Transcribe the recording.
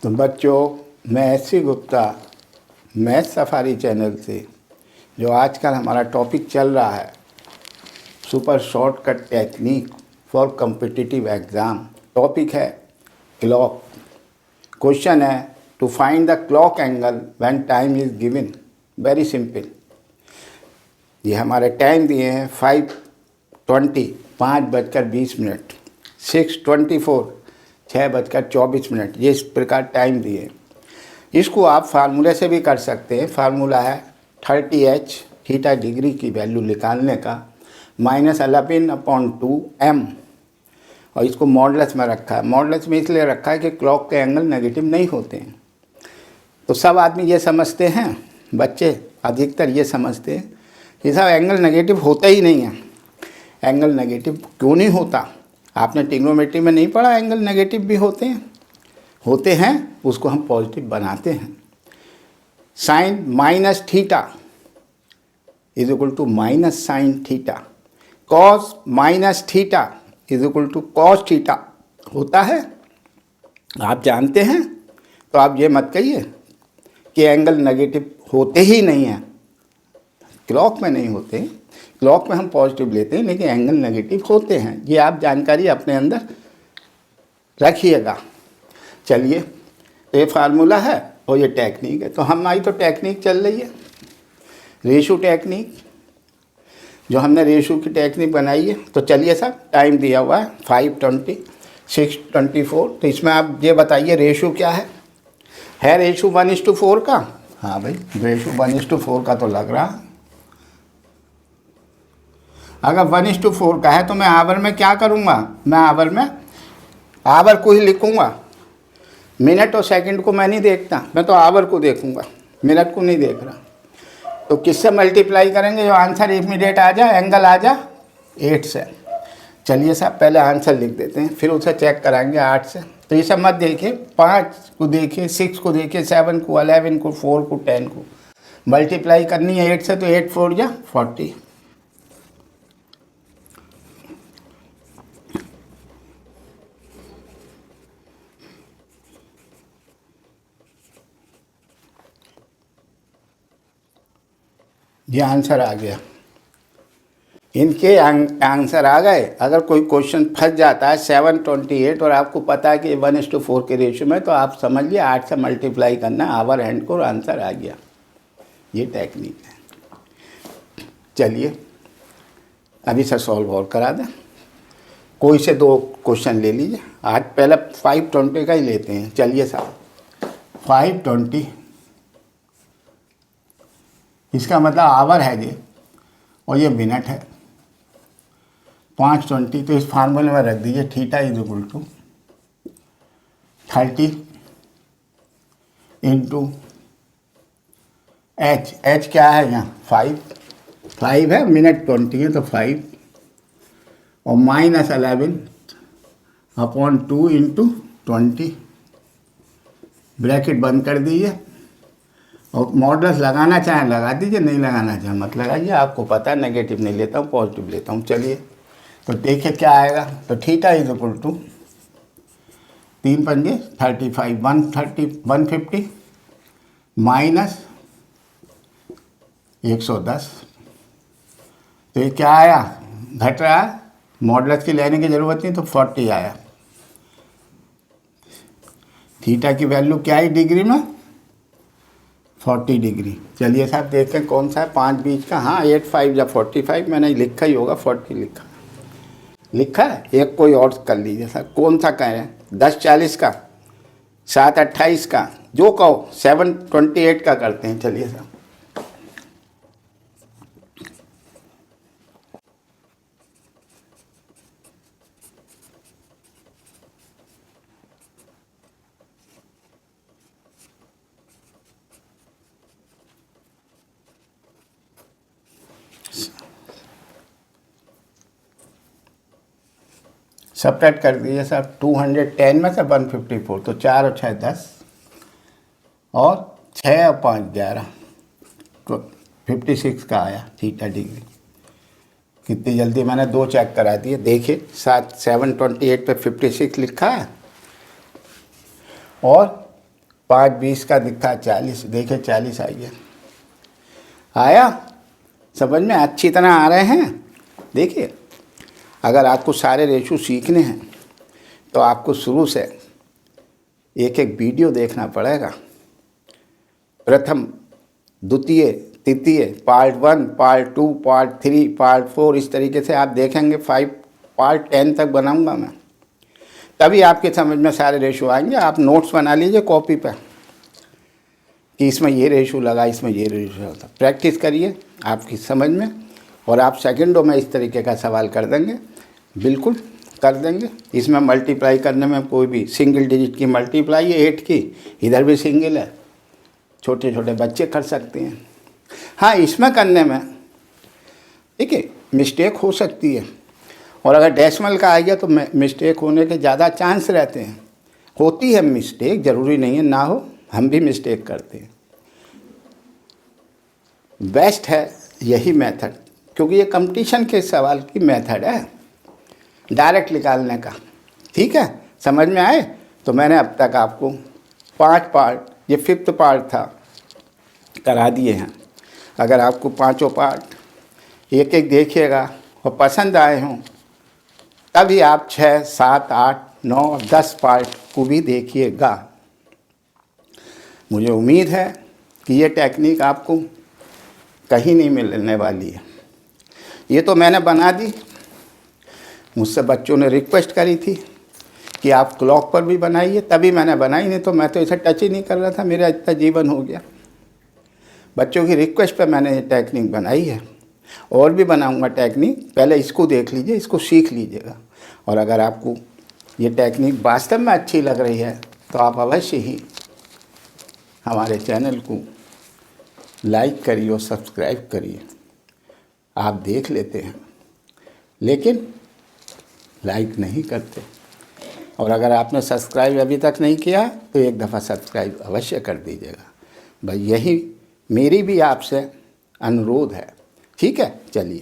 तो बच्चों, मैं S C. Gupta math safari channel से जो आजकल हमारा टॉपिक चल रहा है super shortcut technique for competitive exam, topic है क्लॉक। क्वेश्चन है to find the clock angle when time is given. Very simple. ये हमारे टाइम दिए हैं 5:20 5:20, 6:24 6:24। ये इस प्रकार टाइम दिए। इसको आप फार्मूले से भी कर सकते हैं। फार्मूला है 30h थीटा डिग्री की वैल्यू निकालने का -11/2m, और इसको मॉडुलस में रखा है। मॉडुलस में इसलिए रखा है कि क्लॉक के एंगल नेगेटिव नहीं होते हैं। तो सब आदमी ये समझते हैं, बच्चे अधिकतर ये समझते हैं कि साहब एंगल नेगेटिव होता ही नहीं है। एंगल नेगेटिव क्यों नहीं होता? आपने ट्रिग्नोमेट्री में नहीं पढ़ा एंगल नेगेटिव भी होते हैं, उसको हम पॉजिटिव बनाते हैं। Sine minus theta is equal to minus sine theta, cos minus theta is equal to cos theta होता है। आप जानते हैं, तो आप ये मत कहिए कि एंगल नेगेटिव होते ही नहीं हैं। क्लॉक में नहीं होते, क्लॉक में हम पॉजिटिव लेते हैं, लेकिन एंगल नेगेटिव होते हैं। ये आप जानकारी अपने अंदर रखिएगा। चलिए, तो ये फार्मूला है और ये टेक्निक है। तो हमारी तो टेक्निक चल रही है रेशो टेक्निक, जो हमने रेशो की टेक्निक बनाई है। तो चलिए साहब, टाइम दिया हुआ है 5:20 6:24। तो इसमें आप ये बताइए रेशो क्या है रेशो 1:4 का? हाँ भाई, रेशो 1:4 का तो लग रहा है। अगर 1:4 का है तो मैं आवर में क्या करूँगा? मैं आवर को ही लिखूँगा। मिनट और सेकंड को मैं नहीं देखता, मैं तो आवर को देखूँगा, मिनट को नहीं देख रहा। तो किससे मल्टीप्लाई करेंगे जो आंसर इमीडिएट आ जाए, एंगल आ जाए 8 से। चलिए साहब, पहले आंसर लिख देते हैं, फिर उसे चेक कराएंगे 8 से। तो ये सब मत देखिए, 5 को देखिए, 6 को देखिए, 7 को, 11 को, 4 को, 10 को। मल्टीप्लाई करनी है 8 से, तो 8 4 जा 40। ये आंसर आ गया। इनके आंसर आ गए। अगर कोई क्वेश्चन फंस जाता है 7:28 और आपको पता है कि 1:4 के रेशियो में, तो आप समझिए 8 से मल्टीप्लाई करना आवर हैंड को, और आंसर आ गया। ये टेक्निक है। चलिए, अभी से सॉल्व और करा दें। कोई से 2 क्वेश्चन ले लीजिए। आज पहले 5:20 का ही लेते हैं। चलिए साहब, 5:20 इसका मतलब आवर है ये, और ये मिनट है। 5:20 तो इस फार्मूले में रख दीजिए, theta is equal to 30 into H क्या है यहाँ 5 है, मिनट 20 है तो 5, और -11/2 इंटू 20। ब्रैकेट बंद कर दीजिए, और मॉडुलस लगाना चाहें लगा दीजिए, नहीं लगाना चाहें मत लगाइए। आपको पता है नेगेटिव नहीं लेता हूँ, पॉजिटिव लेता हूँ। चलिए, तो देखिए क्या आएगा। तो थीटा इज इक्वल टू 3 पंजे 35 150 माइनस 110। तो ये क्या आया? घट रहा है, मॉडुलस की लेने की ज़रूरत नहीं, तो 40 आया। थीटा की वैल्यू क्या है डिग्री में? 40 डिग्री। चलिए साहब, देखें कौन सा है 5 बीच का। हाँ, 8 5 या 45, मैंने लिखा ही होगा, 40 लिखा है। एक कोई और कर लीजिए सर, कौन सा कह रहे हैं? 10:40 का, 7:28 का, जो कहो। 7:28 का करते हैं। चलिए साहब, सब्ट्रैक्ट कर दीजिए साहब। 210 में से 154, तो 4 और 6 10, और 6 और 5 11, तो 56 का आया थीटा डिग्री। कितनी जल्दी मैंने 2 चेक करा दिए। देखिए 728 पे 56 लिखा है, और 5:20 का दिखा 40, देखे 40 आ गया। आया समझ में? अच्छी तरह आ रहे हैं। देखिए, अगर आपको सारे रेशो सीखने हैं तो आपको शुरू से एक एक वीडियो देखना पड़ेगा। प्रथम, द्वितीय, तृतीय, पार्ट 1, पार्ट 2, पार्ट 3, पार्ट 4, इस तरीके से आप देखेंगे। 5 पार्ट 10 तक बनाऊंगा मैं, तभी आपके समझ में सारे रेशो आएंगे। आप नोट्स बना लीजिए कॉपी पर कि इसमें ये रेशो लगा, इसमें ये रेशो लगा। प्रैक्टिस करिए आपकी समझ में, और आप सेकंडों में इस तरीके का सवाल कर देंगे, बिल्कुल कर देंगे। इसमें मल्टीप्लाई करने में कोई भी सिंगल डिजिट की मल्टीप्लाई है 8 की, इधर भी सिंगल है, छोटे छोटे बच्चे कर सकते हैं। हाँ, इसमें करने में ठीक है मिस्टेक हो सकती है, और अगर डेसिमल का आ गया तो मिस्टेक होने के ज़्यादा चांस रहते हैं। होती है मिस्टेक, ज़रूरी नहीं है ना हो, हम भी मिस्टेक करते हैं। बेस्ट है यही मेथड, क्योंकि ये कंपटीशन के सवाल की मेथड है डायरेक्ट निकालने का। ठीक है, समझ में आए? तो मैंने अब तक आपको 5 पार्ट, ये 5th पार्ट था, करा दिए हैं। अगर आपको 5 पार्ट एक एक देखिएगा और पसंद आए हों, तभी आप 6, 7, 8, 9, 10 पार्ट को भी देखिएगा। मुझे उम्मीद है कि ये टेक्निक आपको कहीं नहीं मिलने वाली है। ये तो मैंने बना दी, मुझसे बच्चों ने रिक्वेस्ट करी थी कि आप क्लॉक पर भी बनाइए, तभी मैंने बनाई, नहीं तो मैं तो इसे टच ही नहीं कर रहा था, मेरा इतना जीवन हो गया। बच्चों की रिक्वेस्ट पे मैंने ये टेक्निक बनाई है, और भी बनाऊंगा टेक्निक। पहले इसको देख लीजिए, इसको सीख लीजिएगा, और अगर आपको ये टेक्निक वास्तव में अच्छी लग रही है तो आप अवश्य ही हमारे चैनल को लाइक करिए और सब्सक्राइब करिए। आप देख लेते हैं लेकिन लाइक नहीं करते, और अगर आपने सब्सक्राइब अभी तक नहीं किया तो एक दफ़ा सब्सक्राइब अवश्य कर दीजिएगा। भाई यही मेरी भी आपसे अनुरोध है। ठीक है, चलिए।